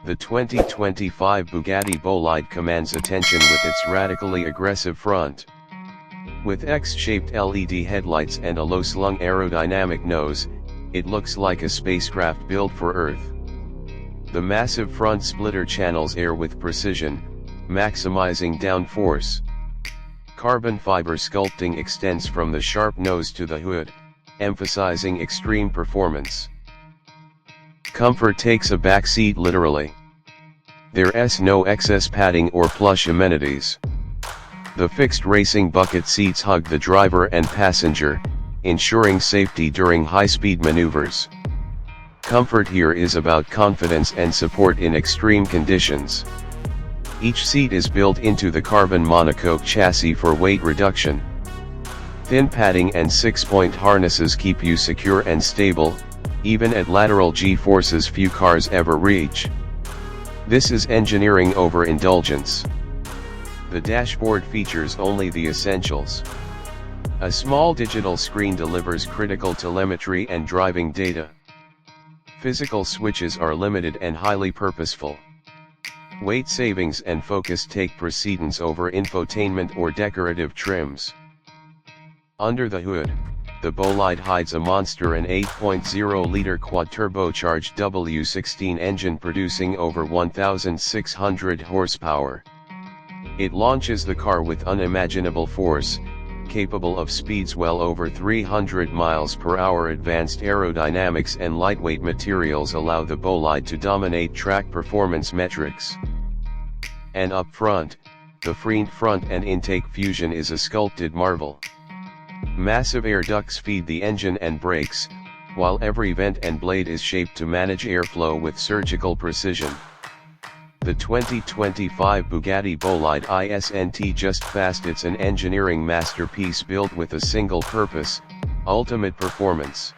The 2025 Bugatti Bolide commands attention with its radically aggressive front. With X-shaped LED headlights and a low-slung aerodynamic nose, it looks like a spacecraft built for Earth. The massive front splitter channels air with precision, maximizing downforce. Carbon fiber sculpting extends from the sharp nose to the hood, emphasizing extreme performance. Comfort takes a back seat literally. There's no excess padding or plush amenities. The fixed racing bucket seats hug the driver and passenger, ensuring safety during high-speed maneuvers. Comfort here is about confidence and support in extreme conditions. Each seat is built into the carbon monocoque chassis for weight reduction. Thin padding and 6-point harnesses keep you secure and stable, even at lateral G-forces few cars ever reach. This is engineering over indulgence. The dashboard features only the essentials. A small digital screen delivers critical telemetry and driving data. Physical switches are limited and highly purposeful. Weight savings and focus take precedence over infotainment or decorative trims. Under the hood, the Bolide hides a monster an 8.0-liter quad-turbocharged W16 engine producing over 1,600 horsepower. It launches the car with unimaginable force, capable of speeds well over 300 miles per hour. Advanced aerodynamics and lightweight materials allow the Bolide to dominate track performance metrics. And up front, the front and intake fusion is a sculpted marvel. Massive air ducts feed the engine and brakes, while every vent and blade is shaped to manage airflow with surgical precision. The 2025 Bugatti Bolide isn't just fast, it's an engineering masterpiece built with a single purpose: ultimate performance.